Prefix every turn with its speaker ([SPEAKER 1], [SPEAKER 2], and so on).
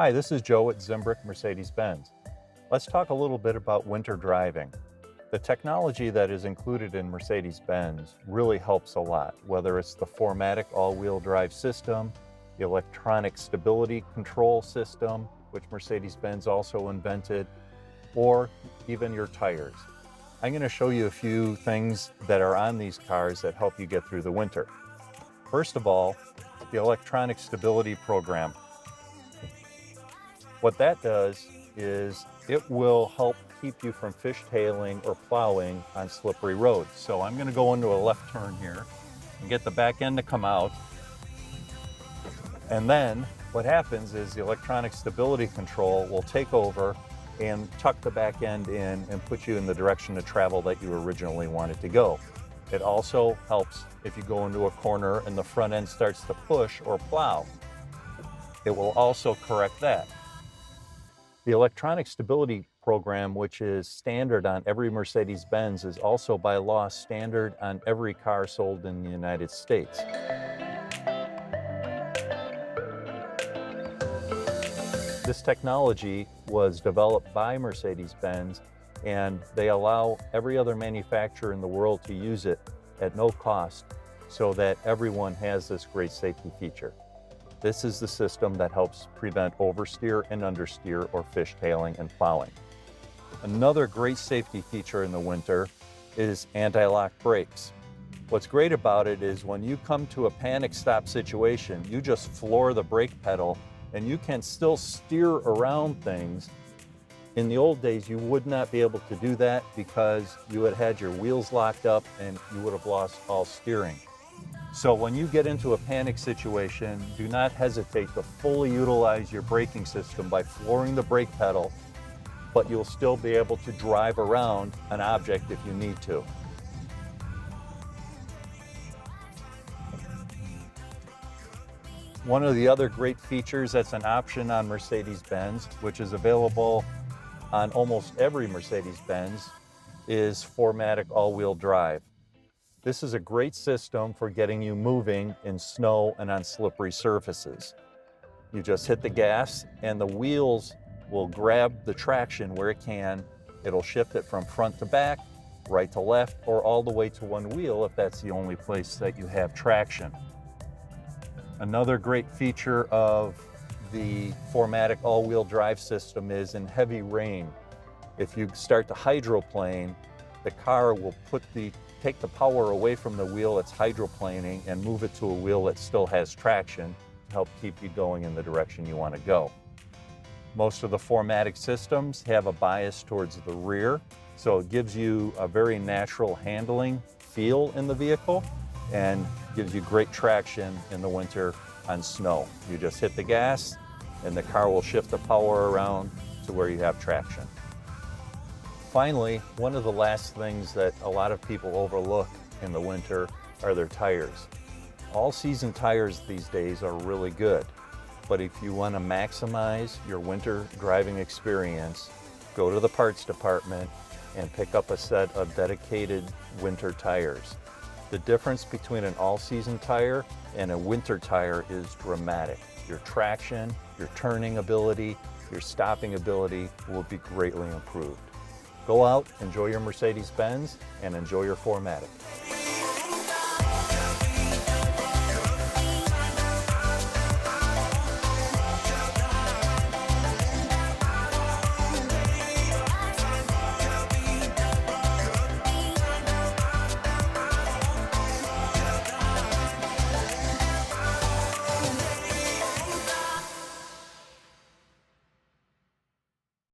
[SPEAKER 1] Hi, this is Joe at Zimbrick Mercedes-Benz. Let's talk a little bit about winter driving. The technology that is included in Mercedes-Benz really helps a lot, whether it's the 4MATIC all-wheel drive system, the electronic stability control system, which Mercedes-Benz also invented, or even your tires. I'm going to show you a few things that are on these cars that help you get through the winter. First of all, the electronic stability program. What that does is it will help keep you from fishtailing or plowing on slippery roads. So I'm going to go into a left turn here and get the back end to come out. And then what happens is the electronic stability control will take over and tuck the back end in and put you in the direction of travel that you originally wanted to go. It also helps if you go into a corner and the front end starts to push or plow. It will also correct that. The electronic stability program, which is standard on every Mercedes-Benz, is also by law standard on every car sold in the United States. This technology was developed by Mercedes-Benz, and they allow every other manufacturer in the world to use it at no cost so that everyone has this great safety feature. This is the system that helps prevent oversteer and understeer or fishtailing and plowing. Another great safety feature in the winter is anti-lock brakes. What's great about it is when you come to a panic stop situation, you just floor the brake pedal and you can still steer around things. In the old days, you would not be able to do that because you had had your wheels locked up and you would have lost all steering. So when you get into a panic situation, do not hesitate to fully utilize your braking system by flooring the brake pedal, but you'll still be able to drive around an object if you need to. One of the other great features that's an option on Mercedes-Benz, which is available on almost every Mercedes-Benz, is 4MATIC all-wheel drive. This is a great system for getting you moving in snow and on slippery surfaces. You just hit the gas and the wheels will grab the traction where it can. It'll shift it from front to back, right to left, or all the way to one wheel if that's the only place that you have traction. Another great feature of the 4MATIC all-wheel drive system is in heavy rain. If you start to hydroplane, the car will take the power away from the wheel that's hydroplaning and move it to a wheel that still has traction to help keep you going in the direction you want to go. Most of the 4MATIC systems have a bias towards the rear, so it gives you a very natural handling feel in the vehicle and gives you great traction in the winter on snow. You just hit the gas and the car will shift the power around to where you have traction. Finally, one of the last things that a lot of people overlook in the winter are their tires. All-season tires these days are really good, but if you want to maximize your winter driving experience, go to the parts department and pick up a set of dedicated winter tires. The difference between an all-season tire and a winter tire is dramatic. Your traction, your turning ability, your stopping ability will be greatly improved. Go out, enjoy your Mercedes-Benz, and enjoy your 4MATIC.